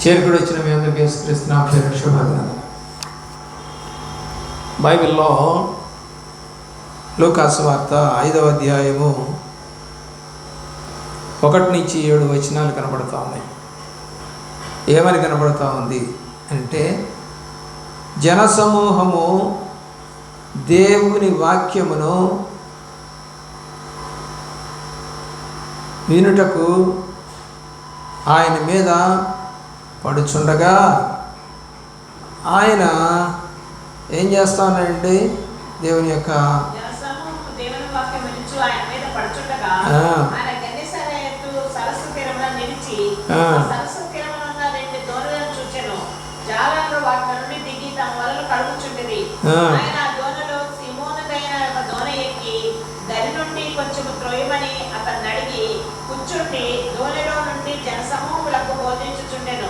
చేరుకుడు వచ్చిన మీ అందరికీ యేసుక్రీస్తు నామమున శుభవందనాలు. బైబిల్లో లూకా సువార్త 5వ అధ్యాయము 1-7 కనబడుతూ ఉన్నాయి. ఏమని కనబడుతూ ఉంది అంటే, జనసమూహము దేవుని వాక్యమును వినుటకు ఆయన మీద పడుచుండగా ఆయన ఏం చేస్తా ఉన్నాడండి? దేవుని యొక్క జనసమూహములకు బోధించుచుండెను.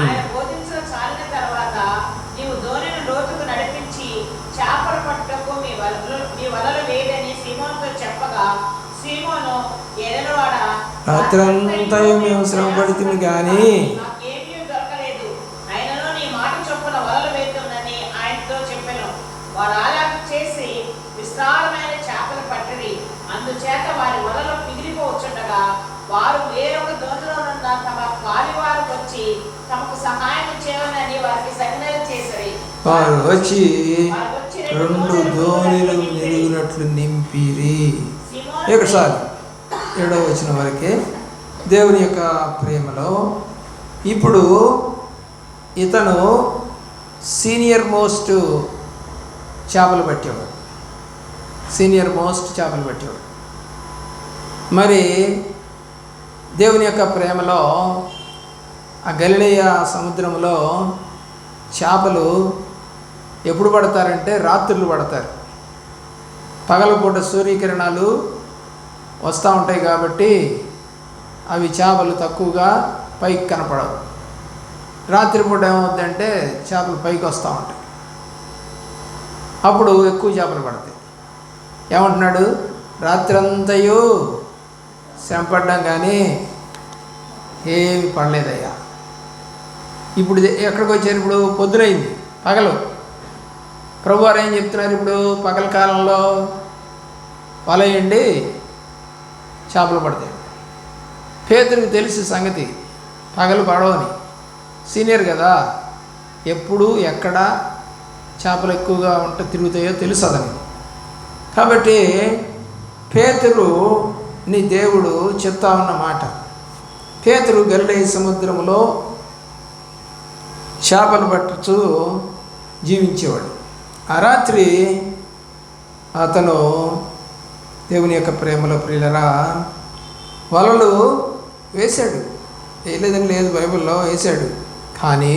ఆయన బోధించడం చాలిన తర్వాత, నీవు దోణిని లోతుకు నడిపించి చేపలు పట్టుటకు మీ వలలు వేయడని సీమోనుతో చెప్పగా, సీమోను ఎదలవాడ, రాత్రంతా మేము శ్రమ పడుతుంది కానీ నాకేమీ దొరకలేదు, ఆయనలో నీ మాట చొప్పున వలలు వేద్దామని ఆయనతో చెప్పెను. వారు అలాగ చేసి విస్తారమైన చేపలు పట్టిరి. అందుచేత వారి వలలో మిగిలిపోవచ్చుండగా, వారు వేరొక దోణిలో ఉన్న తమ పాలివారు వచ్చి తమకు సహాయం చేయమని వారికి సంజ్ఞలు చేసిరి. వారు వచ్చి 2 దోణిలు నిలుగునట్లు నింపిరి. ఒకసారి 7వ వచనం వరకే దేవుని యొక్క ప్రేమలో ఇప్పుడు ఇతను సీనియర్ మోస్ట్ చేపలు పట్టేవాడు. మరి దేవుని యొక్క ప్రేమలో ఆ గలిలయ సముద్రంలో చేపలు ఎప్పుడు పడతారంటే రాత్రులు పడతారు. పగలపూట సూర్యకిరణాలు వస్తూ ఉంటాయి కాబట్టి అవి చేపలు తక్కువగా పైకి కనపడవు. రాత్రిపూట ఏమవుతుందంటే చేపలు పైకి వస్తూ ఉంటాయి, అప్పుడు ఎక్కువ చేపలు పడతాయి. ఏమంటున్నాడు? రాత్రంతయు శ్రమపడ్డాం కానీ ఏమి పడలేదయ్యా. ఇప్పుడు ఎక్కడికి వచ్చారు? ఇప్పుడు పొద్దునైంది, పగలు. ప్రభువారు ఏం చెప్తున్నారు? ఇప్పుడు పగల కాలంలో వలయండి, చేపలు పడతాయి. పేతురుకి తెలిసి సంగతి పగలు పడవని, సీనియర్ కదా, ఎప్పుడు ఎక్కడ చేపలు ఎక్కువగా తిరుగుతాయో తెలుసు అతనికి. కాబట్టి పేతురు నీ దేవుడు చెప్తా ఉన్న మాట, పేతురు గలిలయ సముద్రంలో చేపలు పట్టుచూ జీవించేవాడు. ఆ రాత్రి అతను దేవుని యొక్క ప్రేమలో ప్రియులరా వలలు వేశాడు. వేయలేదని లేదు, బైబిల్లో వేశాడు. కానీ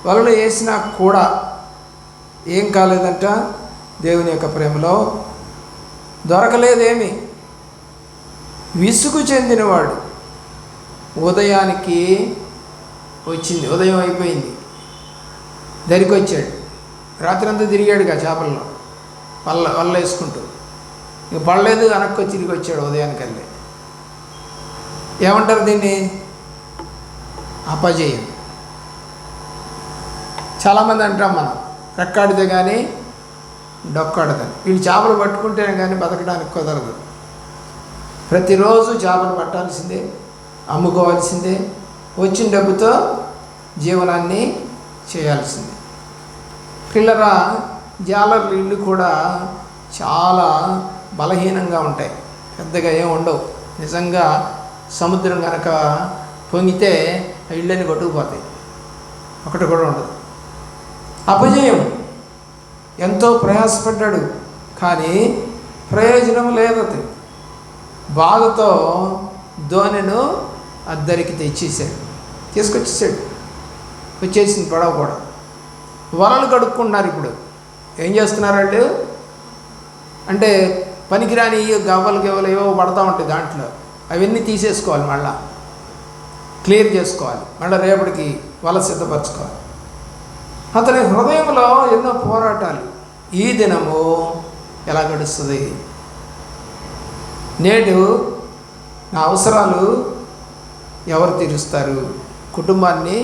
వలలు వేసినా కూడా ఏం కాలేదంట? దేవుని యొక్క ప్రేమలో దొరకలేదేమి. విసుగు చెందినవాడు ఉదయానికి వచ్చింది, ఉదయం అయిపోయింది, దరికి వచ్చాడు. రాత్రి అంతా తిరిగాడుగా చేపల్లో వల్ల వేసుకుంటూ, ఇంక పడలేదు, వెనక్కి తిరిగి వచ్చాడు ఉదయానికల్లే. ఏమంటారు దీన్ని? అపజయం. చాలామంది అంటాం మనం, రెక్కాడితే కానీ డొక్కాడదని. వీళ్ళు చేపలు పట్టుకుంటేనే కానీ బతకడానికి కుదరదు. ప్రతిరోజు చేపలు పట్టాల్సిందే, అమ్ముకోవాల్సిందే, వచ్చిన డబ్బుతో జీవనాన్ని చేయాల్సిందే. పిల్లరా జాలర్లు ఇళ్ళు కూడా చాలా బలహీనంగా ఉంటాయి, పెద్దగా ఏం ఉండవు. నిజంగా సముద్రం కనుక పొంగితే ఆ ఇళ్ళని కొట్టుకుపోతాయి, ఒకటి కూడా ఉండదు. అపజయం. ఎంతో ప్రయాసపడ్డాడు కానీ ప్రయోజనం లేదు. అతను బాధతో దోణిను అద్దరికి తీసుకొచ్చేసాడు. వచ్చేసింది పడవ కూడా. వలలు కడుక్కుంటున్నారు. ఇప్పుడు ఏం చేస్తున్నారు వాళ్ళు అంటే, పనికిరాని గవ్వలు ఏవో పడతా ఉంటాయి దాంట్లో, అవన్నీ తీసేసుకోవాలి, మళ్ళీ క్లియర్ చేసుకోవాలి, మళ్ళీ రేపటికి వల సిద్ధపరచుకోవాలి. అతని హృదయంలో ఎన్నో పోరాటాలు. ఈ దినము ఎలా గడుస్తుంది? నేడు నా అవసరాలు ఎవరు తీరుస్తారు? కుటుంబాన్ని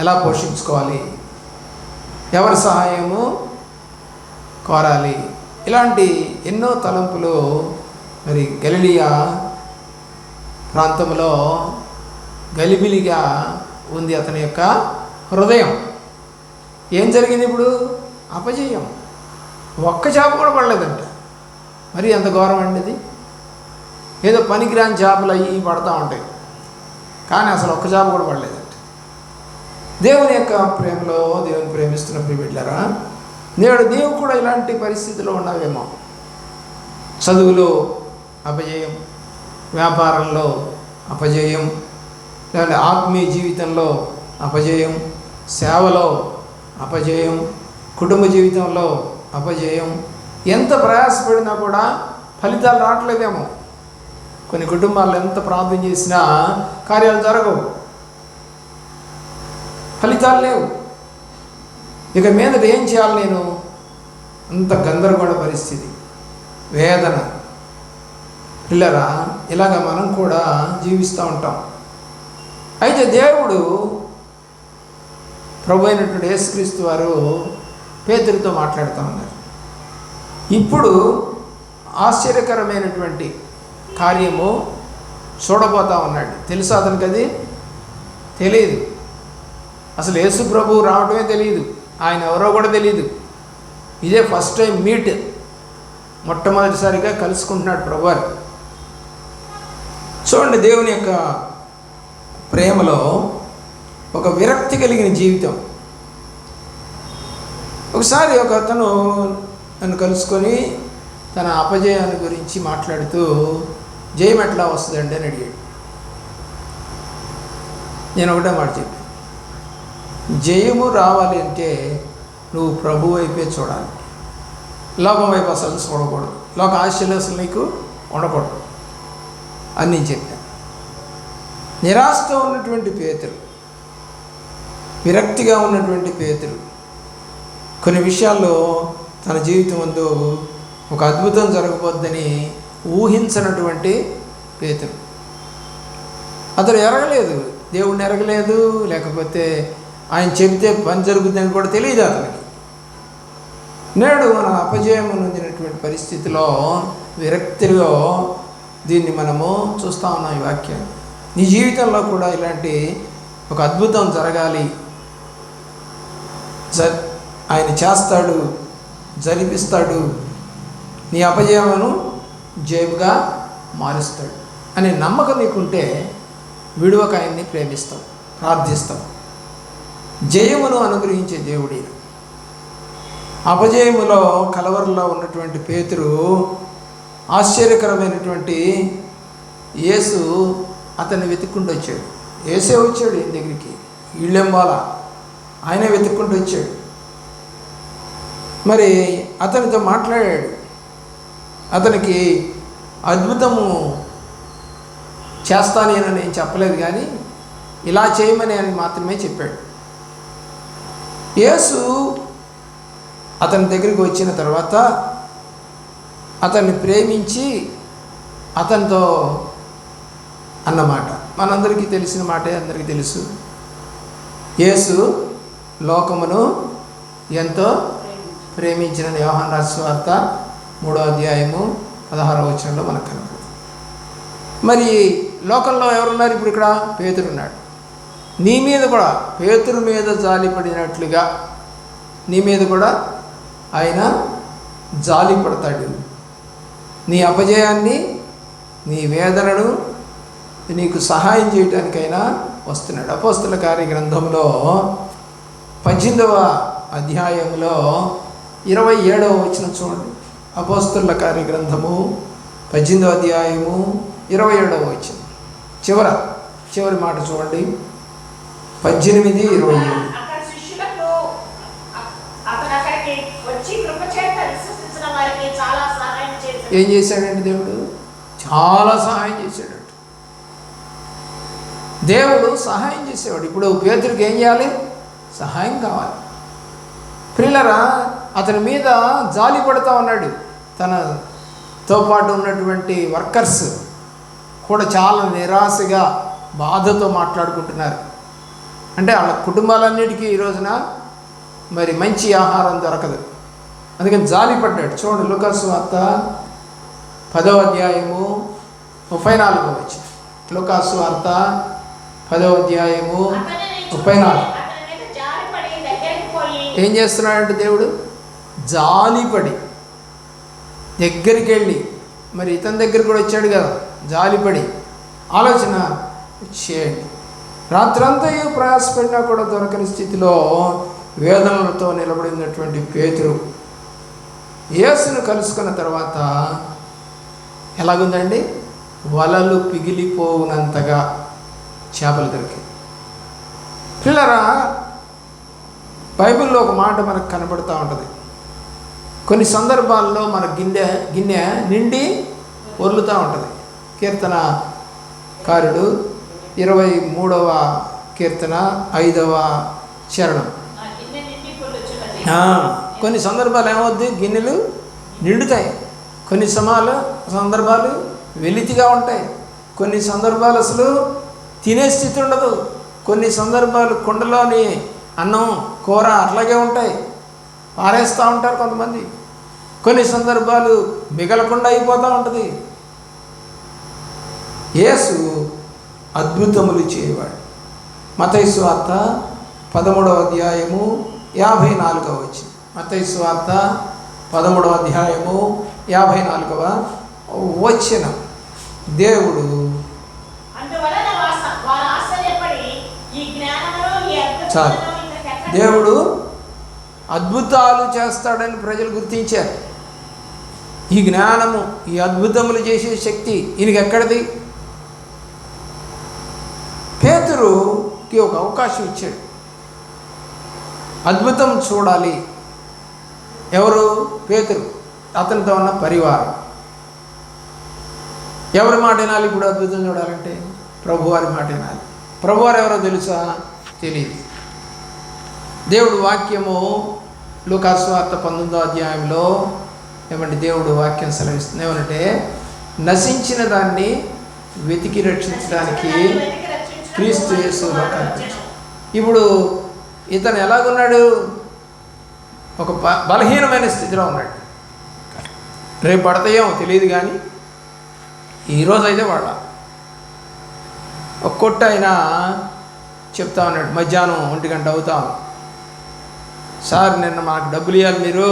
ఎలా పోషించుకోవాలి, ఎవరి సహాయము కోరాలి, ఇలాంటి ఎన్నో తలంపులు మరి గలిలియా ప్రాంతంలో గలిబిలిగా ఉంది అతని యొక్క హృదయం. ఏం జరిగింది ఇప్పుడు? అపజయం. ఒక్క చేప కూడా పడలేదంట. మరి ఎంత ఘోరం అండి ఇది. ఏదో పనికిరాని చేపలు అయ్యి పడతా ఉంటాయి, కానీ అసలు ఒక్క చేప కూడా పడలేదంట. దేవుని యొక్క ప్రేమలో, దేవుని ప్రేమిస్తున్న ప్రియబిడ్డలారా, నేడు నీవు కూడా ఇలాంటి పరిస్థితిలో ఉన్నావేమో. చదువులో అపజయం, వ్యాపారంలో అపజయం, లేదంటే ఆత్మీయ జీవితంలో అపజయం, సేవలో అపజయం, కుటుంబ జీవితంలో అపజయం. ఎంత ప్రయాసపడినా కూడా ఫలితాలు రావట్లేదేమో. కొన్ని కుటుంబాల్లో ఎంత ప్రార్థన చేసినా కార్యాలు జరగవు, ఫలితాలు లేవు. ఇక మీదట ఏం చేయాలి నేను? అంత గందరగోళ పరిస్థితి, వేదన. పిల్లరా, ఇలాగ మనం కూడా జీవిస్తూ ఉంటాం. అయితే దేవుడు, ప్రభు అయినటువంటి యేసుక్రీస్తు వారు పేతురుతో మాట్లాడుతూ ఉన్నారు. ఇప్పుడు ఆశ్చర్యకరమైనటువంటి కార్యము చూడబోతా ఉన్నాడు. తెలుసా అతనికి? అది తెలియదు. అసలు యేసు ప్రభు రావడమే తెలియదు, ఆయన ఎవరో కూడా తెలియదు. ఇదే ఫస్ట్ టైం మీట్, మొట్టమొదటిసారిగా కలుసుకుంటున్నాడు ప్రభువారు. చూడండి, దేవుని యొక్క ప్రేమలో ఒక విరక్తి కలిగిన జీవితం. ఒకసారి ఒక అతను నన్ను కలుసుకొని తన అపజయాన్ని గురించి మాట్లాడుతూ, జయం ఎట్లా వస్తుందండి అని అడిగాడు. నేను ఒకటే మాట చెప్పాను, జయము రావాలి అంటే నువ్వు ప్రభు వైపే చూడాలి, లోకం వైపు అసలు చూడకూడదు, లోక ఆశలు అసలు నీకు ఉండకూడదు అని నేను చెప్పాను. నిరాశతో ఉన్నటువంటి పేతురు, విరక్తిగా ఉన్నటువంటి పేతురు, కొన్ని విషయాల్లో తన జీవితం ముందు ఒక అద్భుతం జరగబోద్దని ఊహించినటువంటి పేతురు. అతడు ఎరగలేదు, దేవుడిని ఎరగలేదు, లేకపోతే ఆయన చెబితే పని జరుగుతుందని కూడా తెలియదు అతనికి. నేడు మన అపజయం నొందినటువంటి పరిస్థితిలో, విరక్తిలో దీన్ని మనము చూస్తూ ఉన్నాం. ఈ వాక్యాన్ని నీ జీవితంలో కూడా ఇలాంటి ఒక అద్భుతం జరగాలి, ఆయన చేస్తాడు, జరిపిస్తాడు, నీ అపజయమును జయముగా మారుస్తాడు అనే నమ్మకం నీకుంటే విడువక ఆయన్ని ప్రేమిస్తావు, ప్రార్థిస్తావు. జయమును అనుగ్రహించే దేవుడి. అపజయములో కలవరలో ఉన్నటువంటి పేతురు ఆశ్చర్యకరమైనటువంటి యేసు అతన్ని వెతుక్కుంటూ వచ్చాడు. యేసే వచ్చాడు ఈయన దగ్గరికి, వీళ్ళెంబాల ఆయనే వెతుక్కుంటూ వచ్చాడు. మరి అతనితో మాట్లాడాడు. అతనికి అద్భుతము చేస్తానేనని నేను చెప్పలేదు, కానీ ఇలా చేయమని అని మాత్రమే చెప్పాడు. యేసు అతని దగ్గరికి వచ్చిన తర్వాత అతన్ని ప్రేమించి అతనితో అన్నమాట మనందరికీ తెలిసిన మాటే, అందరికీ తెలుసు. యేసు లోకమును ఎంతో ప్రేమించిన యోహాను రాసిన సువార్త 3వ అధ్యాయము 16వ వచనంలో మనకు కనపడుతుంది. మరి లోకంలో ఎవరున్నారు ఇప్పుడు? ఇక్కడ పేతురు ఉన్నాడు. నీ మీద కూడా, పేతురు మీద జాలి పడినట్లుగా నీ మీద కూడా ఆయన జాలి పడతాడు. నీ అపజయాన్ని, నీ వేదనను నీకు సహాయం చేయటానికైనా వస్తున్నాడు. అపోస్తల కార్య గ్రంథంలో 18వ అధ్యాయంలో 27వ వచనం చూడండి. అపోస్తల కార్య గ్రంథము 18వ అధ్యాయము 27వ వచనం చివరి మాట చూడండి. 18:27. ఏం చేశాడండి దేవుడు? చాలా సహాయం చేశాడు. దేవుడు సహాయం చేసేవాడు. ఇప్పుడు పేతురుకి ఏం చేయాలి? సహాయం కావాలి. ప్రియులరా, అతని మీద జాలి పడుతూ ఉన్నాడు. తనతో పాటు ఉన్నటువంటి వర్కర్స్ కూడా చాలా నిరాశగా, బాధతో మాట్లాడుకుంటున్నారు. అంటే వాళ్ళ కుటుంబాలన్నిటికీ ఈ రోజున మరి మంచి ఆహారం దొరకదు. అందుకని జాలి పడ్డాడు. చూడండి లూకాసు వార్త 10వ అధ్యాయము 34వ వచనం. లూకాసు వార్త 10వ అధ్యాయము 34. ఏం చేస్తున్నాడంటే దేవుడు జాలిపడి దగ్గరికి వెళ్ళి, మరి ఇతని దగ్గర కూడా వచ్చాడు కదా, జాలిపడి ఆలోచన చేయండి. రాత్రంతా ప్రయాసపడినా కూడా దొరకని స్థితిలో వేదనలతో నిలబడినటువంటి పేతురు యేసును కలుసుకున్న తర్వాత ఎలాగుందండి? వలలు పిగిలిపోవునంతగా చేపలు దొరికాయి. పిల్లరా, బైబిల్లో ఒక మాట మనకు కనబడుతూ ఉంటుంది. కొన్ని సందర్భాల్లో మన గిన్నె నిండి పొర్లుతూ ఉంటుంది. కీర్తనకారుడు 23వ కీర్తన 5వ చరణం. కొన్ని సందర్భాలు ఏమవుద్ది? గిన్నెలు నిండుతాయి. కొన్ని సందర్భాలు వెలితిగా ఉంటాయి. కొన్ని సందర్భాలు అసలు తినే స్థితి ఉండదు. కొన్ని సందర్భాలు కుండలోని అన్నం కూర అట్లాగే ఉంటాయి, పారేస్తూ ఉంటారు కొంతమంది. కొన్ని సందర్భాలు మిగలకుండా అయిపోతూ ఉంటుంది. యేసు అద్భుతములు చేయవాడు. మత్తయి సువార్త 13వ అధ్యాయము 54వ వచనం. మత్తయి సువార్త 13వ అధ్యాయము 54వ వచనం. దేవుడు చాలు, దేవుడు అద్భుతాలు చేస్తాడని ప్రజలు గుర్తించారు. ఈ జ్ఞానము, ఈ అద్భుతములు చేసే శక్తి ఈయనకి ఎక్కడిది? పేతురుకి ఒక అవకాశం ఇచ్చాడు. అద్భుతం చూడాలి. ఎవరు? పేతురు, అతనితో ఉన్న పరివారం. ఎవరి మాట వినాలి? ఇప్పుడు అద్భుతం చూడాలంటే ప్రభువారి మాట వినాలి. ప్రభువారు ఎవరో తెలుసా? తెలియదు. దేవుడు వాక్యము లూకాసు వార్త 19వ అధ్యాయంలో ఏమంటే దేవుడు వాక్యం సెలవిస్తుంది. ఏమనంటే నశించిన దాన్ని వెతికి రక్షించడానికి క్రీస్తు యేసు లోకానికి. ఇప్పుడు ఇతను ఎలాగున్నాడు? ఒక బలహీనమైన స్థితిలో ఉన్నాడు. రేపు పడతాయేమో తెలియదు, కానీ ఈరోజు అయితే వాడ ఒక కొట్ట అయినా చెప్తా ఉన్నాడు. మధ్యాహ్నం 1 గంట అవుతాం, సార్ నిన్న మాకు డబ్బులు ఇవ్వాలి, మీరు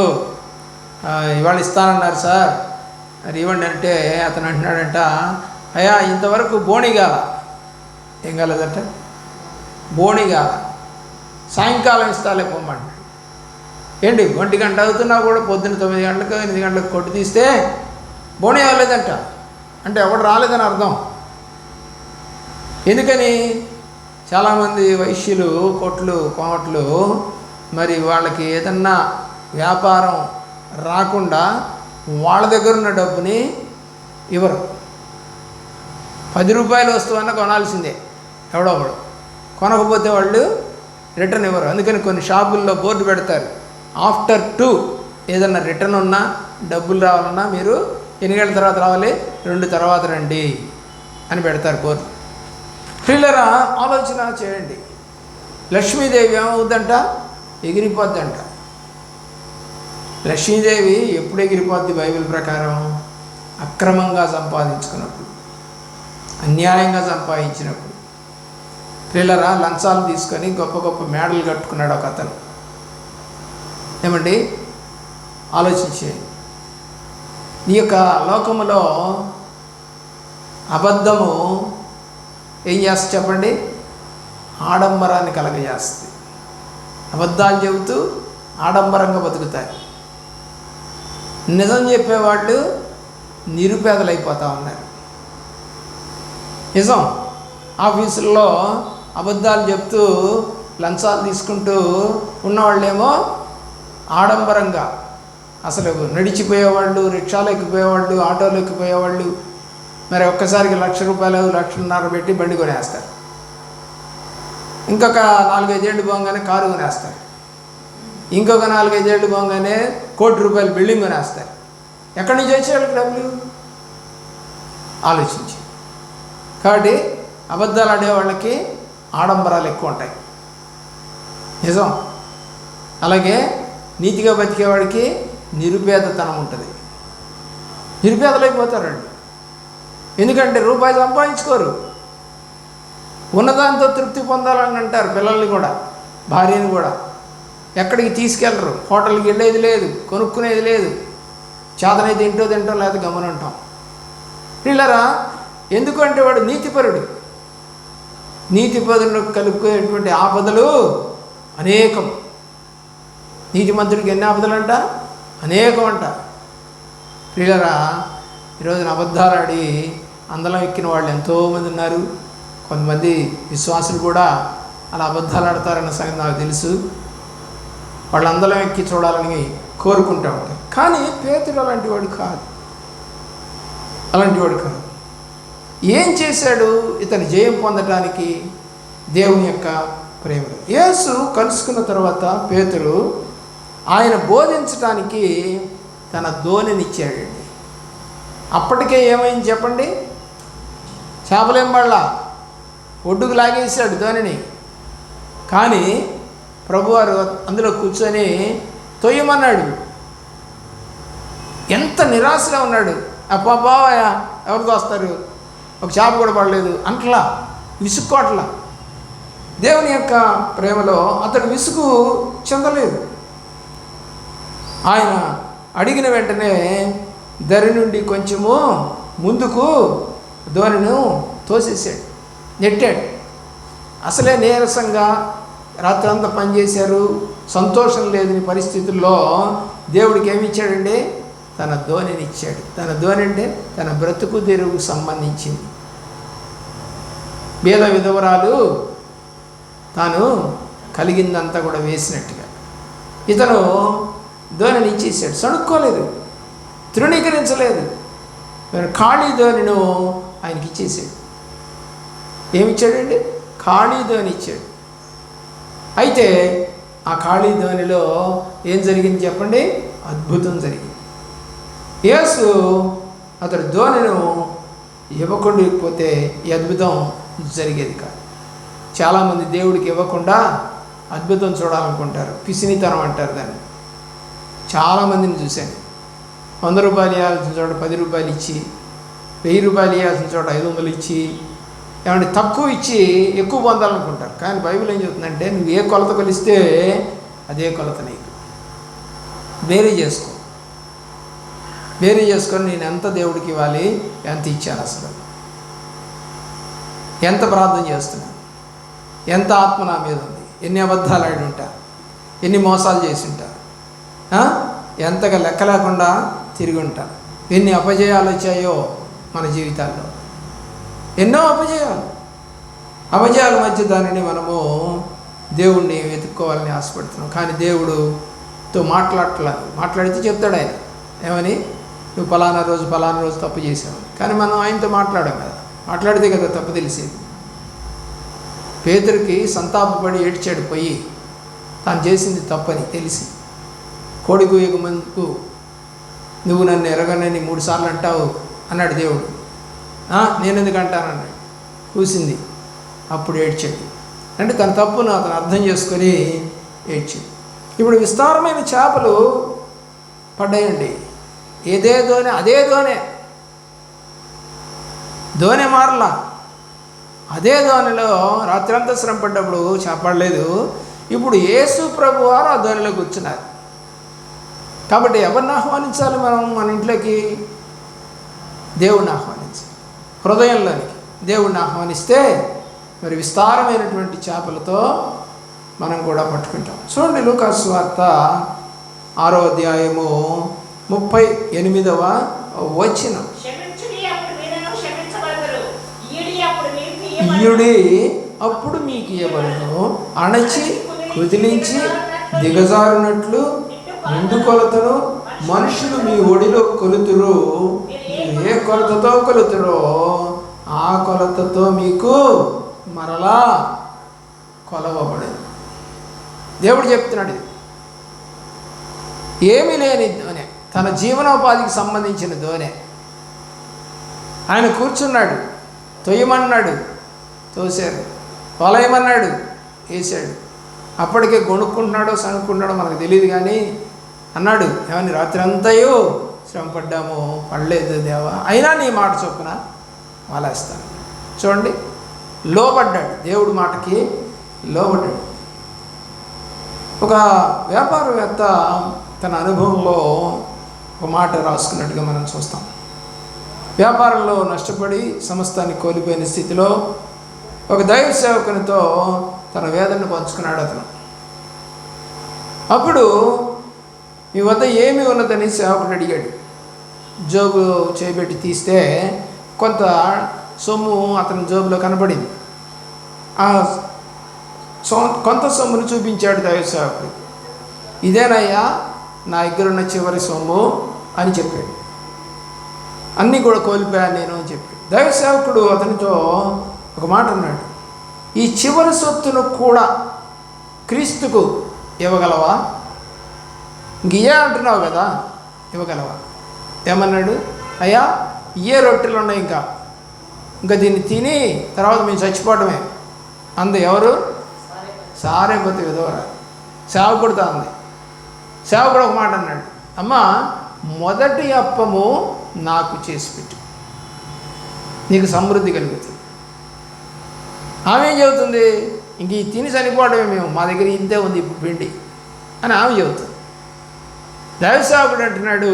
ఇవాళ ఇస్తానన్నారు సార్, మరి ఇవ్వండి అంటే అతను అంటున్నాడంట, అయ్యా ఇంతవరకు బోణిగాల. ఏం కాలేదంట? బోణిగాల. సాయంకాలం ఇస్తాలే పొమ్మంటాడు. ఏంటి 1 గంట అవుతున్నా కూడా పొద్దున్న 9 గంటలకు 8 గంటలకు కొట్టు తీస్తే బోణి అవ్వలేదంట. అంటే ఎవడు రాలేదని అర్థం. ఎందుకని? చాలామంది వైశ్యులు, కోమట్లు మరి వాళ్ళకి ఏదన్నా వ్యాపారం రాకుండా వాళ్ళ దగ్గర ఉన్న డబ్బుని ఇవ్వరు. 10 రూపాయల వస్తువన్నా కొనాల్సిందే ఎవడో ఒకడు. కొనకపోతే వాళ్ళు రిటర్న్ ఇవ్వరు. అందుకని కొన్ని షాపుల్లో బోర్డు పెడతారు, ఆఫ్టర్ 2 ఏదన్నా రిటర్న్ ఉన్నా డబ్బులు రావాలన్నా మీరు 8 గంటల తర్వాత రావాలి, 2 తర్వాత రండి అని పెడతారు బోర్డు. పిల్లరా, ఆలోచన చేయండి. లక్ష్మీదేవి ఏమవుద్దంట? ఎగిరిపోద్దంట. లక్ష్మీదేవి ఎప్పుడు ఎగిరిపోద్ది? బైబిల్ ప్రకారం అక్రమంగా సంపాదించుకున్నప్పుడు, అన్యాయంగా సంపాదించినప్పుడు. పిల్లరా, లంచాలు తీసుకొని గొప్ప గొప్ప మేడలు కట్టుకున్నాడు ఒక అతను. ఏమండి? ఆలోచించేయండి. ఈ యొక్క లోకములో అబద్ధము ఏం చేస్తుంది చెప్పండి? ఆడంబరాన్ని కలగజేస్తుంది. అబద్ధాలు చెబుతూ ఆడంబరంగా బతుకుతారు. నిజం చెప్పేవాళ్ళు నిరుపేదలు అయిపోతూ ఉన్నారు. నిజం ఆఫీసుల్లో అబద్ధాలు చెప్తూ లంచాలు తీసుకుంటూ ఉన్నవాళ్ళేమో ఆడంబరంగా అసలు నడిచిపోయేవాళ్ళు, రిక్షాలు ఎక్కిపోయేవాళ్ళు, ఆటోలు ఎక్కిపోయేవాళ్ళు మరి ఒక్కసారికి 1,00,000 రూపాయలు 1,50,000 పెట్టి బండి కొనేస్తారు. ఇంకొక 4-5 ఏళ్ళు పోగానే కారు కొనేస్తారు. ఇంకొక 4-5 ఏళ్ళు పోగానే 1 కోటి రూపాయలు బిల్డింగ్ కొనేస్తారు. ఎక్కడి నుంచి వచ్చేవాళ్ళకి డబ్బులు? ఆలోచించి. కాబట్టి అబద్ధాలు ఆడేవాళ్ళకి ఆడంబరాలు ఎక్కువ ఉంటాయి. నిజం. అలాగే నీతిగా బతికేవాడికి నిరుపేదతనం ఉంటుంది. నిరుపేదలైపోతారండి. ఎందుకంటే రూపాయి సంపాదించుకోరు. ఉన్నదాంతో తృప్తి పొందాలని అంటారు. పిల్లల్ని కూడా, భార్యని కూడా ఎక్కడికి తీసుకెళ్ళరు. హోటల్కి వెళ్ళేది లేదు, కొనుక్కునేది లేదు. చేతనైతే తింటాం, లేకపోతే గమనంటాం. పిల్లరా, ఎందుకంటే వాడు నీతిపరుడు. నీతిపరుడు కలుపుకునేటువంటి ఆపదలు అనేకం. నీతిమంతుడికి ఎన్ని ఆపదలు అంట? అనేకం అంట. పిల్లరా, ఈరోజున అబద్ధాలాడి అందలం ఎక్కిన వాళ్ళు ఎంతోమంది ఉన్నారు. కొంతమంది విశ్వాసులు కూడా అలా అబద్ధాలు ఆడతారన్న సంగతి నాకు తెలుసు. వాళ్ళు అందలం ఎక్కి చూడాలని కోరుకుంటూ ఉంటారు. కానీ పేతురు అలాంటి వాడు కాదు. ఏం చేశాడు? ఇతను జయం పొందటానికి దేవుని యొక్క ప్రేమలో యేసు కలుసుకున్న తర్వాత పేతురు ఆయన బోధించటానికి తన ధోనినిచ్చాడండి. అప్పటికే ఏమైంది చెప్పండి? చేపలేం వాళ్ళ ఒడ్డుకు లాగేశాడు ధోనిని. కానీ ప్రభువారు అందులో కూర్చొని తొయ్యమన్నాడు. ఎంత నిరాశగా ఉన్నాడు. అబ్బాబాయ ఎవరితో వస్తారు, ఒక చేప కూడా పడలేదు అంటలా, విసుక్కోట్లా. దేవుని యొక్క ప్రేమలో అతడు విసుగు చెందలేదు. ఆయన అడిగిన వెంటనే దరి నుండి కొంచెము ముందుకు ధోనిను తోసేసాడు, నెట్టాడు. అసలే నీరసంగా రాత్రంతా పనిచేశారు, సంతోషం లేని పరిస్థితుల్లో దేవుడికి ఏమి ఇచ్చాడండి? తన ధోనిని ఇచ్చాడు. తన ధోని అంటే తన బ్రతుకు తెరువుకు సంబంధించింది. బీద విధవరాలు తాను కలిగిందంతా కూడా వేసినట్టుగా ఇతను ధోనిని ఇచ్చేసాడు. సణుక్కోలేదు, తృణీకరించలేదు. ఖాళీ ధోనిను ఆయనకి ఇచ్చేసాడు. ఏమిచ్చాడండి? ఖాళీ ధోని ఇచ్చాడు. అయితే ఆ ఖాళీ ధోనిలో ఏం జరిగింది చెప్పండి? అద్భుతం జరిగింది. యేసు అతడు ధోనిను ఇవ్వకుండా ఈ అద్భుతం జరిగేది కాదు. చాలామంది దేవుడికి ఇవ్వకుండా అద్భుతం చూడాలనుకుంటారు. పిసినితనం అంటారు దాన్ని. చాలామందిని చూశాను. 100 రూపాయలు ఇవ్వాల్సిన చోట 10 రూపాయలు ఇచ్చి, 1000 రూపాయలు ఇవ్వాల్సిన చోట 500 ఇచ్చి, ఏమంటే తక్కువ ఇచ్చి ఎక్కువ పొందాలనుకుంటారు. కానీ బైబిల్ ఏం చెప్తుందంటే, నువ్వు ఏ కొలత కొలిస్తే అదే కొలత నీకు. వేరే చేసుకొని నేను ఎంత దేవుడికి ఇవ్వాలి, ఎంత ఇచ్చాను, అసలు ఎంత ప్రార్థన చేస్తున్నాను, ఎంత ఆత్మ నా మీద ఉంది, ఎన్ని అబద్ధాలు ఆడి ఉంటా, ఎన్ని మోసాలు చేసి ఉంటా, ఎంతగా లెక్క లేకుండా తిరిగి ఉంటా, ఎన్ని అపజయాలు వచ్చాయో మన జీవితాల్లో. ఎన్నో అపజయాల మధ్య దానిని మనము దేవుణ్ణి వెతుక్కోవాలని ఆశపడుతున్నాం. కానీ దేవుడుతో మాట్లాడితే చెప్తాడు ఆయన. ఏమని? నువ్వు ఫలానా రోజు తప్పు చేసావు. కానీ మనం ఆయనతో మాట్లాడాం కదా, మాట్లాడితే కదా తప్పు తెలిసేది. పేతురుకి సంతాపపడి ఏడ్చాడు పోయి, తాను చేసింది తప్పని తెలిసి. కోడి కూయకు ముందుకు నువ్వు నన్ను ఎరగనని 3 సార్లు అంటావు అన్నాడు దేవుడు. నేను ఎందుకు అంటానన్నాడు. కూసింది. అప్పుడు ఏడ్చాడు. అంటే తన తప్పును అతను అర్థం చేసుకొని ఏడ్చాడు. ఇప్పుడు విస్తారమైన చేపలు పడ్డాయండి. అదే ధోని మారలా. అదే ధోనిలో రాత్రంతా శ్రమ పడ్డప్పుడు చేపడలేదు. ఇప్పుడు యేసు ప్రభు వారు ఆ ధోనిలో కూర్చున్నారు. కాబట్టి ఎవరిని ఆహ్వానించాలి మనం మన ఇంట్లోకి? దేవుణ్ణి ఆహ్వానించాలి. హృదయంలోనికి దేవుణ్ణి ఆహ్వానిస్తే మరి విస్తారమైనటువంటి చేపలతో మనం కూడా పట్టుకుంటాం. చూడండి, లూకాసు సువార్త 6వ అధ్యాయము 38వ వచనం. ఇయ్యుడి అప్పుడు మీకు ఇవ్వబడును, అణచి కుదిలించి దిగజారునట్లు నిండు కొలతను మనుషులు మీ ఒడిలో కొలుతురు. ఏ కొలతతో కొలుతురో ఆ కొలతతో మీకు మరలా కొలవబడదు. దేవుడు చెప్తున్నాడు. ఏమీ లేని ధోనే, తన జీవనోపాధికి సంబంధించిన ధోనే. ఆయన కూర్చున్నాడు, తొయ్యమన్నాడు, తోశారు, వలయమన్నాడు, వేసాడు. అప్పటికే గొనుక్కుంటున్నాడో సనుక్కుంటున్నాడో మనకు తెలియదు, కానీ అన్నాడు, ఏమని, రాత్రి అంతయో శ్రమ పడ్డాము, పడలేదు దేవా, అయినా నీ మాట చొప్పున వాలేస్తాను. చూడండి, లోబడ్డాడు, దేవుడి మాటకి లోబడ్డాడు. ఒక వ్యాపారవేత్త తన అనుభవంలో ఒక మాట రాసుకున్నట్టుగా మనం చూస్తాం. వ్యాపారంలో నష్టపడి సమస్తాన్ని కోల్పోయిన స్థితిలో ఒక దైవ సేవకునితో తన వేదనను పంచుకున్నాడు అతను. అప్పుడు మీ వద్ద ఏమి ఉన్నదని సేవకుడు అడిగాడు. జోబు చేయబెట్టి తీస్తే కొంత సొమ్ము అతని జోబులో కనబడింది. ఆ కొంత సొమ్మును చూపించాడు దైవ సేవకుడు. ఇదేనయ్యా నా దగ్గర ఉన్న చివరి సొమ్ము అని చెప్పాడు. అన్నీ కూడా కోల్పోయాను నేను అని చెప్పాడు. దైవ సేవకుడు అతనితో ఒక మాట అన్నాడు, ఈ చివరి సొత్తును కూడా క్రీస్తుకు ఇవ్వగలవా? ఇంకే అంటున్నావు కదా, ఇవ్వగలవా? ఏమన్నాడు, అయ్యా ఇయే రొట్టెలు ఉన్నాయి, ఇంకా దీన్ని తిని తర్వాత మేము చచ్చిపోవడమే అంది. ఎవరు? సారేపతి విధవరా. సేవకుడితో అంది. సేవకుడు ఒక మాట అన్నాడు, అమ్మా మొదటి అప్పము నాకు చేసి పెట్టు, నీకు సమృద్ధి కలుగుతుంది. ఆమె ఏం చెబుతుంది, ఇంక ఈ తిని చనిపోవడమే మేము, మా దగ్గర ఇంతే ఉంది ఇప్పుడు పిండి అని ఆమె చెబుతుంది. దైవ సేవకుడు అంటున్నాడు,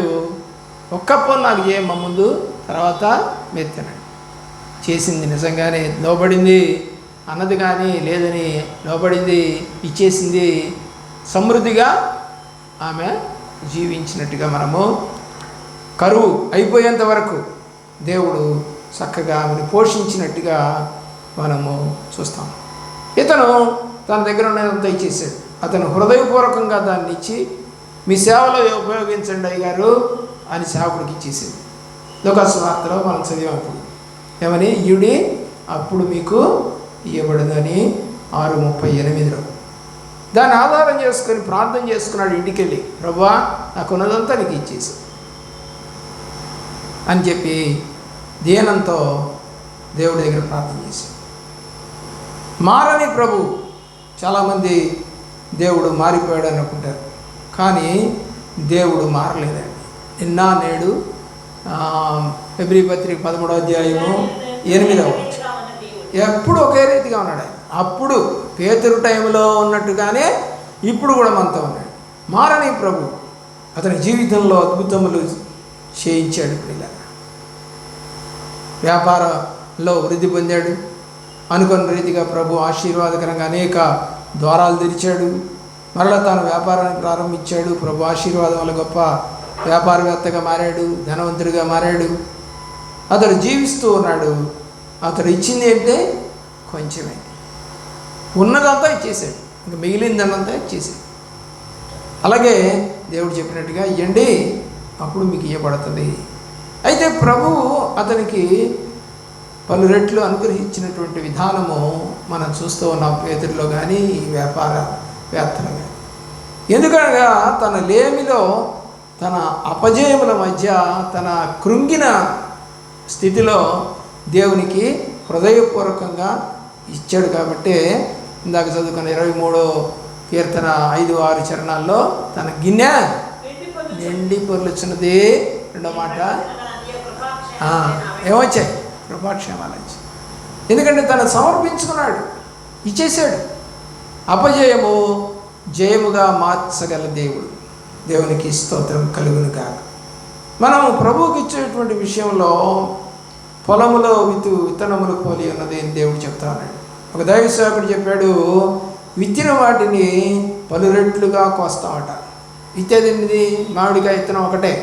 ఒక్కప్పం నాకు చేయమ్మా ముందు, తర్వాత మీరు తినండి. చేసింది నిజంగానే లోబడింది, అన్నది కానీ లేదని లోబడింది, ఇచ్చేసింది. సమృద్ధిగా ఆమె జీవించినట్టుగా మనము కరువు అయిపోయేంత వరకు దేవుడు చక్కగా ఆమెను పోషించినట్టుగా మనము చూస్తాం. ఇతను తన దగ్గర ఉన్నదంతా ఇచ్చేసాడు. అతను హృదయపూర్వకంగా దాన్ని ఇచ్చి మీ సేవలో ఉపయోగించండి అయ్యగారు అని సేవకుడికి ఇచ్చేసాడు. లోకాసు వార్తలో మనం చదివాము ఏమని, ఇయుడి అప్పుడు మీకు ఇవ్వబడదని 6:38. దాన్ని ఆధారం చేసుకొని ప్రార్థన చేసుకున్నాడు. ఇంటికి వెళ్ళి, ప్రభువా నాకు ఉన్నదంతా నీకు ఇచ్చేసి అని చెప్పి దీనంతో దేవుడి దగ్గర ప్రార్థన చేశాడు. మారని ప్రభు. చాలామంది దేవుడు మారిపోయాడు అనుకుంటారు, కానీ దేవుడు మారలేదండి. నిన్న నేడు ఫిబ్రవరి పత్రిక 13వ అధ్యాయము 8వ ఎప్పుడు ఒకే రీతిగా ఉన్నాడు ఆయన. అప్పుడు పేతురు టైంలో ఉన్నట్టుగానే ఇప్పుడు కూడా మనతో ఉన్నాడు. మారని ప్రభు. అతని జీవితంలో అద్భుతములు చేయించాడు. ఇలా వ్యాపారంలో వృద్ధి పొందాడు. అనుకున్న రీతిగా ప్రభు ఆశీర్వాదకరంగా అనేక ద్వారాలు తెరిచాడు. మరలా తాను వ్యాపారాన్ని ప్రారంభించాడు. ప్రభు ఆశీర్వాదం వల్ల గొప్ప వ్యాపారవేత్తగా మారాడు, ధనవంతుడిగా మారాడు. అతడు జీవిస్తూ ఉన్నాడు. అతడు ఇచ్చింది ఏంటంటే కొంచెమే, ఉన్నదంతా ఇచ్చేసాడు, ఇంకా మిగిలిందన్నంతా ఇచ్చేసాడు. అలాగే దేవుడు చెప్పినట్టుగా ఇవ్వండి, అప్పుడు మీకు ఇవ్వబడుతుంది. అయితే ప్రభువు అతనికి పలు రెట్లు అనుగ్రహించినటువంటి విధానము మనం చూస్తూ ఉన్నాం పేతురులో కానీ ఈ వ్యాపారవేత్తలో కానీ. ఎందుకనగా తన లేమిలో, తన అపజయముల మధ్య, తన కృంగిన స్థితిలో దేవునికి హృదయపూర్వకంగా ఇచ్చాడు. కాబట్టి ఇందాక చదువుకున్న 23వ కీర్తన 5-6 చరణాల్లో తన గిన్నె నిండి పొర్లుచున్నది. రెండో మాట ఏమొచ్చాయి? కృపాక్షేమాలు వచ్చాయి. ఎందుకంటే తను సమర్పించుకున్నాడు, ఇచ్చేసాడు. అపజయము జయముగా మార్చగల దేవుడు. దేవునికి స్తోత్రం కలుగును కాక. మనము ప్రభువుకి ఇచ్చేటువంటి విషయంలో పొలములో విత్తనములు పోలి ఉన్నది అని దేవుడు చెప్తా ఉన్నాడు. ఒక దైవ సేవకుడు చెప్పాడు, విత్తిన వాటిని పలు రెట్లుగా కోస్తామట. విత్తేది మామిడికాయ విత్తనం ఒకటే,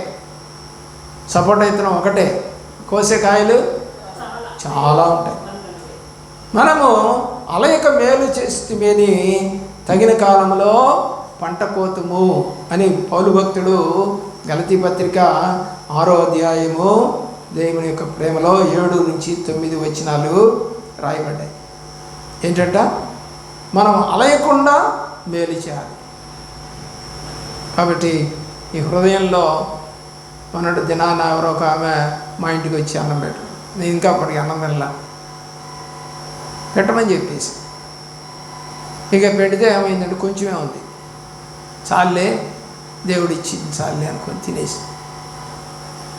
సపోటా విత్తనం ఒకటే, కోసే కాయలు చాలా ఉంటాయి. మనము అలయక మేలు చేస్తేమని తగిన కాలంలో పంట కోతుము అని పౌలు భక్తుడు గలతీ పత్రిక 6వ అధ్యాయము దేవుని యొక్క ప్రేమలో 7-9 వచనాలు రాయబడ్డాయి. ఏంటంట, మనం అలయకుండా మేలు చేయాలి. కాబట్టి ఈ హృదయంలో మొన్నటి దినాన ఎవరో ఒక ఆమె మా ఇంటికి వచ్చి అన్నం పెట్టు, నేను ఇంకా అప్పటికి అన్నం పెట్టమని చెప్పేసి ఇక పెడితే ఏమైందంటే కొంచెమే ఉంది, చాలే దేవుడు ఇచ్చింది చాలే అనుకొని తినేసి.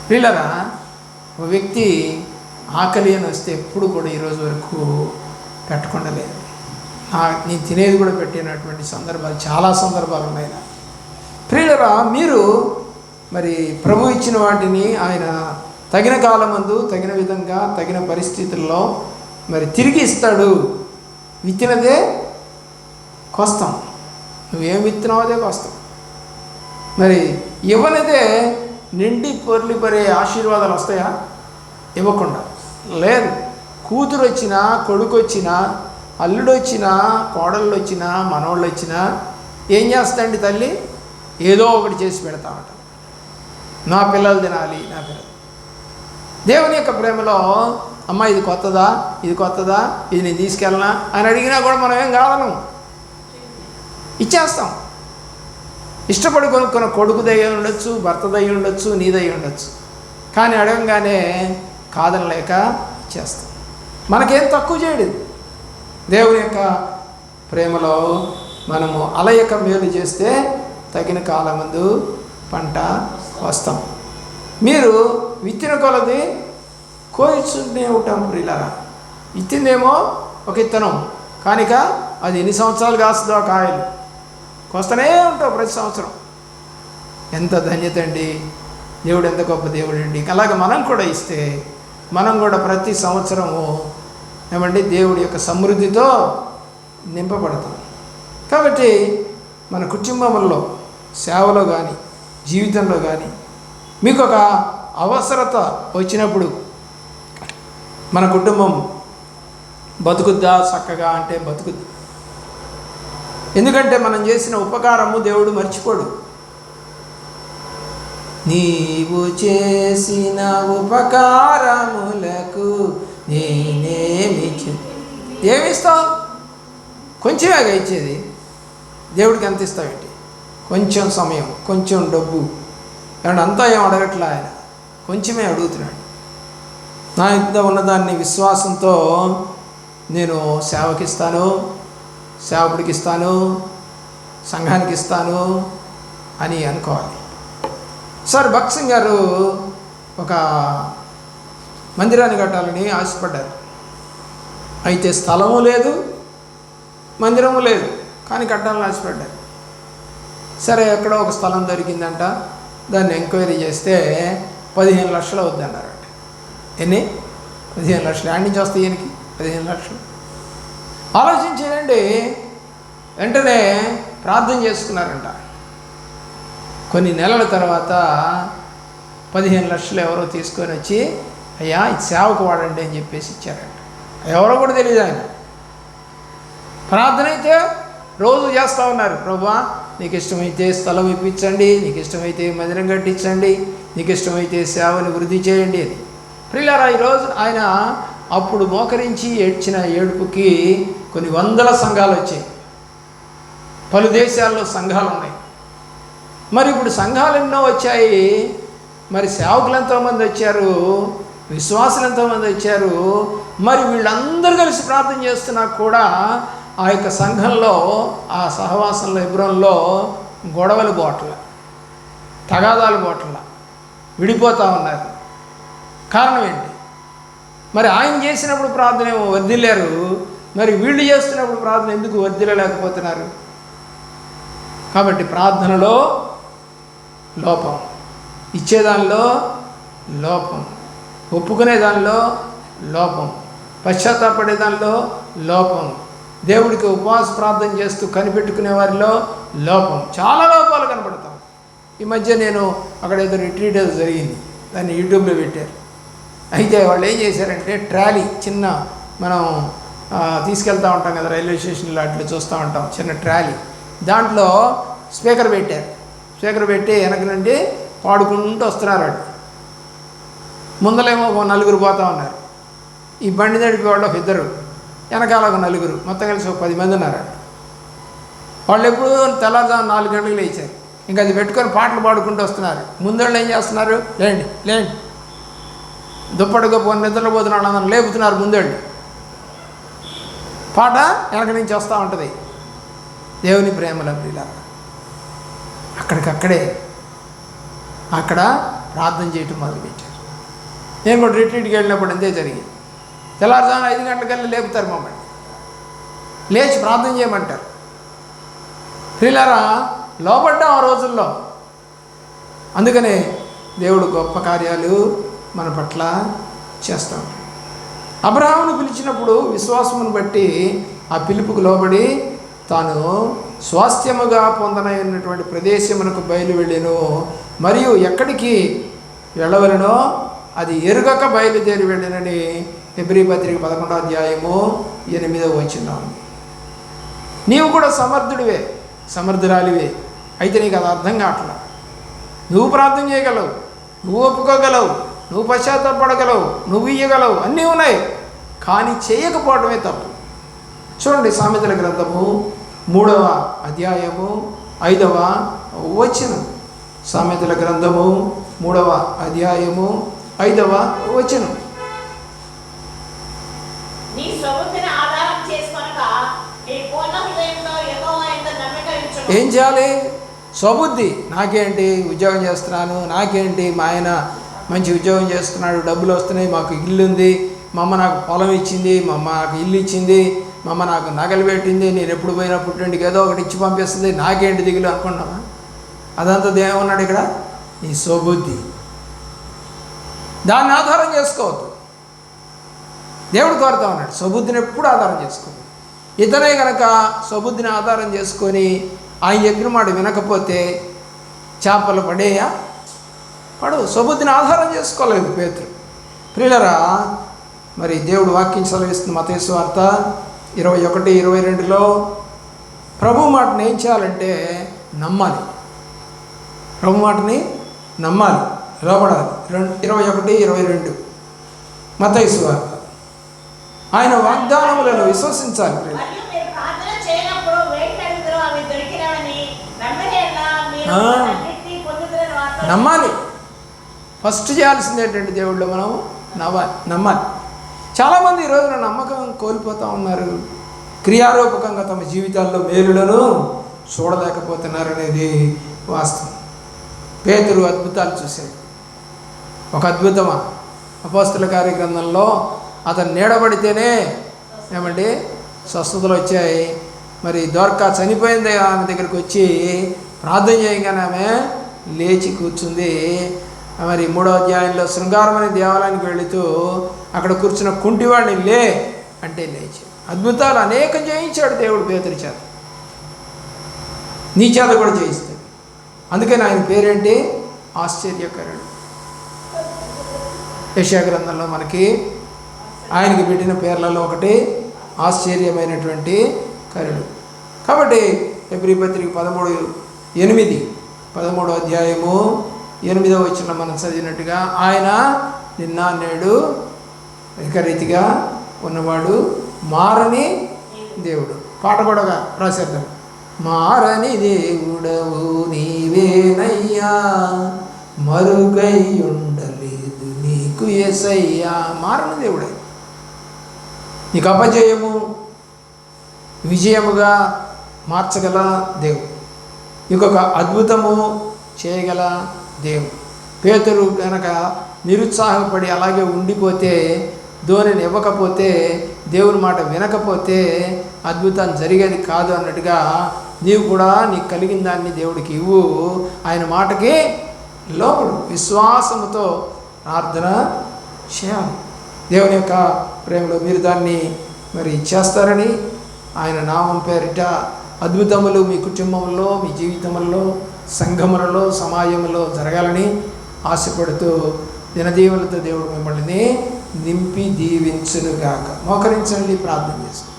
పిల్లరా, ఒక వ్యక్తి ఆకలి అని వస్తే ఎప్పుడు కూడా ఈరోజు వరకు పెట్టకుండా లేదు. నేను తినేది కూడా పెట్టినటువంటి సందర్భాలు చాలా సందర్భాలు ఉన్నాయి. ప్రియులరా, మీరు మరి ప్రభు ఇచ్చిన వాటిని ఆయన తగిన కాలమందు తగిన విధంగా తగిన పరిస్థితుల్లో మరి తిరిగి ఇస్తాడు. విత్తినదే కోస్తాం, నువ్వేం విత్తినావు అదే కోస్తాం. మరి ఇవ్వనిదే నిండి పొర్లిపరే ఆశీర్వాదాలు వస్తాయా? ఇవ్వకుండా లేదు. కూతురు వచ్చినా, కొడుకు వచ్చినా, అల్లుడు వచ్చినా, కోడళ్ళు వచ్చినా, మనవాళ్ళు వచ్చినా ఏం చేస్తాండి తల్లి? ఏదో ఒకటి చేసి పెడతామట. నా పిల్లలు తినాలి, నా పిల్లలు. దేవుని యొక్క ప్రేమలో అమ్మ ఇది కొత్తదా, ఇది కొత్తదా, ఇది నేను తీసుకెళ్ళనా అని అడిగినా కూడా మనం ఏం కాదను, ఇచ్చేస్తాం. ఇష్టపడి కొనుక్కున్న కొడుకుదయ్యి ఉండొచ్చు, భర్తదయ్యి ఉండొచ్చు, నీదయ్యి ఉండొచ్చు. కానీ అడగంగానే కాదనలేక ఇచ్చేస్తాం. మనకేం తక్కువ చేయడు. దేవుని యొక్క ప్రేమలో మనము అలయక మేలు చేస్తే తగిన కాలమందు పంట వస్తాం. మీరు విత్తిన కొలది కోయిస్తూనే ఉంటాం. ప్రియులారా, విత్తిందేమో ఒక ఇత్తనం, కానిక అది ఎన్ని సంవత్సరాలు కాస్తుందో కాయలు కోస్తూనే ఉంటావు ప్రతి సంవత్సరం. ఎంత ధన్యత అండి! దేవుడు ఎంత గొప్ప దేవుడు అండి! అలాగే మనం కూడా ఇస్తే మనం కూడా ప్రతి సంవత్సరము ఏమంటే దేవుడి యొక్క సమృద్ధితో నింపబడతాం. కాబట్టి మన కుటుంబంలో, సేవలో కానీ, జీవితంలో కానీ మీకు ఒక అవసరత వచ్చినప్పుడు మన కుటుంబం బతుకుద్దా చక్కగా అంటే బతుకుద్ది. ఎందుకంటే మనం చేసిన ఉపకారము దేవుడు మర్చిపోడు. నీవు చేసిన ఉపకారములకు ఏమిస్తావు? కొంచెమేగా ఇచ్చేది. దేవుడికి ఎంత ఇస్తావేంటి? కొంచెం సమయం, కొంచెం డబ్బు, ఏమన్నా అంతా ఏం అడగట్లా ఆయన, కొంచెమే అడుగుతున్నాడు. నా ఇంత ఉన్నదాన్ని విశ్వాసంతో నేను సేవకి ఇస్తాను, సేవకుడికి ఇస్తాను, సంఘానికి ఇస్తాను అని అనుకోవాలి. సార్ భక్త్ సింగ్ గారు ఒక మందిరాన్ని కట్టాలని ఆశపడ్డారు. అయితే స్థలము లేదు, మందిరము లేదు, కానీ కట్టాలని ఆశపడ్డారు. సరే, ఎక్కడో ఒక స్థలం దొరికిందంట. దాన్ని ఎంక్వైరీ చేస్తే 15 లక్షలు అవుద్దన్నారట. ఎన్ని? 15 లక్షలు. యాడ్ నుంచి వస్తాయి ఈయనకి 15 లక్షలు. ఆలోచించేయండి. వెంటనే ప్రార్థన చేసుకున్నారంట. కొన్ని నెలల తర్వాత 15 లక్షలు ఎవరో తీసుకొని వచ్చి, అయ్యా ఇది సేవకు వాడండి అని చెప్పేసి ఇచ్చారంట. ఎవరో కూడా తెలియదు ఆయన. ప్రార్థన అయితే రోజు చేస్తూ ఉన్నారు. ప్రభువా, నీకు ఇష్టమైతే స్థలం ఇప్పించండి, నీకు ఇష్టమైతే మందిరం కట్టించండి, నీకు ఇష్టమైతే సేవను వృద్ధి చేయండి అని. ప్రియులారా, ఈరోజు ఆయన అప్పుడు మోకరించి ఏడ్చిన ఏడుపుకి కొన్ని వందల సంఘాలు వచ్చాయి. పలు దేశాల్లో సంఘాలు ఉన్నాయి. మరి ఇప్పుడు సంఘాలు ఎన్నో వచ్చాయి. మరి సేవకులు ఎంతోమంది వచ్చారు, విశ్వాసులు ఎంతోమంది వచ్చారు. మరి వీళ్ళందరూ కలిసి ప్రార్థన చేస్తున్నా కూడా ఆ యొక్క సంఘంలో, ఆ సహవాసంలో, ఇబ్రంలో గొడవలు బోట్ల, తగాదాలు బోట్ల, విడిపోతూ ఉన్నారు. కారణం ఏంటి? మరి ఆయన చేసినప్పుడు ప్రార్థన ఏమో వర్ధిల్లారు, మరి వీళ్ళు చేస్తున్నప్పుడు ప్రార్థన ఎందుకు వర్ధిల్లలేకపోతున్నారు? కాబట్టి ప్రార్థనలో లోపం, ఇచ్చేదానిలో లోపం, ఒప్పుకునే దానిలో లోపం, పశ్చాత్తాపడే దానిలో లోపం, దేవుడికి ఉపవాస ప్రార్థన చేస్తూ కనిపెట్టుకునే వారిలో లోపం, చాలా లోపాలు కనపడతాం. ఈ మధ్య నేను అక్కడ ఏదో రిట్రీట్ ఏదో జరిగింది, దాన్ని యూట్యూబ్లో పెట్టారు. అయితే వాళ్ళు ఏం చేశారంటే ట్రాలీ, చిన్న మనం తీసుకెళ్తూ ఉంటాం కదా రైల్వే స్టేషన్లో, అట్లా చూస్తూ ఉంటాం, చిన్న ట్రాలీ, దాంట్లో స్పీకర్ పెట్టారు. స్పీకర్ పెట్టి వెనక నుండి పాడుకుంటూ వస్తున్నారు. వాళ్ళు ముందలేమో ఒక 4 పోతూ ఉన్నారు. ఈ బండి నడిపే వాళ్ళు ఒక 2, వెనకాల ఒక 4, మొత్తం కలిసి ఒక 10 మంది ఉన్నారు. వాళ్ళు ఎప్పుడు తెల్లవారుజాము 4 గంటలకు లేచారు. ఇంకా అది పెట్టుకొని పాటలు పాడుకుంటూ వస్తున్నారు. ముందళ్ళు ఏం చేస్తున్నారు? లేండి లేండి, దుప్పటిగా నిద్రపోతున్నాడు అందరం లేపుతున్నారు. ముందళ్ళు పాట వెనక నుంచి వస్తూ ఉంటుంది. దేవుని ప్రేమలో ప్రియులారా, అక్కడ ప్రార్థన చేయటం మొదలుపెట్టారు. నేను కూడా రిట్రీట్కి వెళ్ళినప్పుడు అంతే జరిగింది. తెల్లారుజామున 5 గంటలకల్లా లేపుతారు మమ్మల్ని, లేచి ప్రార్థన చేయమంటారు. ప్రియులారా, లోబడ్డాం ఆ రోజుల్లో. అందుకనే దేవుడు గొప్ప కార్యాలు మన పట్ల చేస్తాం. అబ్రహామును పిలిచినప్పుడు విశ్వాసమును బట్టి ఆ పిలుపుకు లోబడి తాను స్వాస్థ్యముగా పొందనైనటువంటి ప్రదేశమునకు బయలు వెళ్ళెను. మరియు ఎక్కడికి వెళ్ళవలెనో అది ఎరుగక బయలుదేరి వెళ్ళినని హెబ్రీ పత్రిక 11వ అధ్యాయము 8వ వచనం. నీవు కూడా సమర్థుడివే, సమర్థురాలివే. అయితే నీకు అది అర్థం కావట్లా. నువ్వు ప్రార్థన చేయగలవు, నువ్వు ఒప్పుకోగలవు, నువ్వు పశ్చాత్తాపడగలవు, నువ్వు ఇయ్యగలవు, అన్నీ ఉన్నాయి. కానీ చేయకపోవడమే తప్పు. చూడండి, సామెతల గ్రంథము 3వ అధ్యాయము 5వ వచనం. సామెతల గ్రంథము 3వ అధ్యాయము 5వ వచనం. నీ సొమ్ముని ఆధారం చేసుకొనక నీ పూర్ణ హృదయంతో యెహోవా యందు నమ్మిక ఉంచుము. ఏం చేయాలి? స్వబుద్ధి. నాకేంటి, ఉద్యోగం చేస్తున్నాను, నాకేంటి, మా ఆయన మంచి ఉద్యోగం చేస్తున్నాడు, డబ్బులు వస్తున్నాయి, మాకు ఇల్లు ఉంది, మా అమ్మ నాకు పొలం ఇచ్చింది, మా అమ్మ నాకు ఇల్లు ఇచ్చింది, మా అమ్మ నాకు నగలు పెట్టింది, నేను ఎప్పుడు పోయినా పుట్టింటికి ఏదో ఒకటి ఇచ్చి పంపిస్తుంది, నాకేంటి దిగులు అనుకున్నావా? అదంతా దేవున్నాడు ఇక్కడ, నీ స్వబుద్ధి. దాన్ని ఆధారం చేసుకోవద్దు. దేవుడు కోరుతా ఉన్నాడు, స్వబుద్ధిని ఎప్పుడు ఆధారం చేసుకోవద్దు. ఇతనే కనుక స్వబుద్ధిని ఆధారం చేసుకొని ఆయన చెప్పిన మాట వినకపోతే చేపలు పడేయా? పడవు. స్వబుద్ధిని ఆధారం చేసుకోలేదు పేతురు. ప్రియులరా, మరి దేవుడు వాక్యం సెలవిస్తుంది మత్తయి సువార్త 21:22లో ప్రభు మాటని ఏం చేయాలంటే నమ్మాలి. ప్రభు మాటని నమ్మాలి, లోబడాలి. 21:22 మత్తయి సువార్త. ఆయన వాగ్దానములను విశ్వసించాలి. మరియు మీరు ప్రార్థన చేయనప్పుడు వేటిని అడుగుతారో అవి దొరికినవని నమ్మిన యెడల మీరు అన్నిటినీ పొందుదురని వార్త. నమ్మాలి. ఫస్ట్ చేయాల్సింది ఏంటంటే దేవుళ్ళు మనం నమ్మాలి. చాలామంది ఈ రోజున నమ్మకం కోల్పోతూ ఉన్నారు. క్రియారూపకంగా తమ జీవితాల్లో మేలులను చూడలేకపోతున్నారు అనేది వాస్తవం. పేతురు అద్భుతాలు చూశాడు. ఒక అద్భుతమా అపోస్తల కార్యగ్రంథంలో అతను నీడబడితేనే ఏమండి స్వస్థతలు వచ్చాయి. మరి దోర్కా చనిపోయింది, ఆమె దగ్గరికి వచ్చి ప్రార్థన చేయగానే ఆమె లేచి కూర్చుంది. మరి 3వ అధ్యాయంలో శృంగారం అనే దేవాలయానికి వెళుతూ అక్కడ కూర్చున్న కుంటివాడిని లే అంటే లేచి. అద్భుతాలు అనేకం చేయించాడు దేవుడు పేతురు చేత, నీ చేత కూడా చేయిస్తాడు. అందుకని ఆయన పేరేంటి? ఆశ్చర్యకరుడు. యెషయా గ్రంథంలో మనకి ఆయనకి పెట్టిన పేర్లలో ఒకటి ఆశ్చర్యమైనటువంటి కరుడు. కాబట్టి హెబ్రీ పత్రిక 13:8 13వ అధ్యాయము 8వ వచనం మనం చదివినట్టుగా ఆయన నిన్న నేడు ఏకరీతిగా ఉన్నవాడు, మారని దేవుడు. పాట కూడా రాసేద్దాం. మారని దేవుడవు నీవేనయ్యా, మరుగై ఉండలేదు నీకు యేసయ్యా. మారని దేవుడే. నీకు అపజయము విజయముగా మార్చగల దేవుడు, ఇంకొక అద్భుతము చేయగల దేవుడు. పేతురు కనుక నిరుత్సాహపడి అలాగే ఉండిపోతే, ధోనిని ఇవ్వకపోతే, దేవుని మాట వినకపోతే అద్భుతం జరిగేది కాదు అన్నట్టుగా నీవు కూడా నీకు కలిగిన దాన్ని దేవుడికి ఇవ్వు. ఆయన మాటకి లోపడు, విశ్వాసముతో ప్రార్థన చేయాలి. దేవుని యొక్క ప్రేమలో మీరు దాన్ని మరి చేస్తారని, ఆయన నామం పేరిట అద్భుతములు మీ కుటుంబంలో, మీ జీవితంలో, సంఘములలో, సమాజంలో జరగాలని ఆశపడుతూ దినదీవులతో దేవుడు మిమ్మల్ని నింపి దీవించునుగాక. మోకరించండి, ప్రార్థన చేసుకోండి.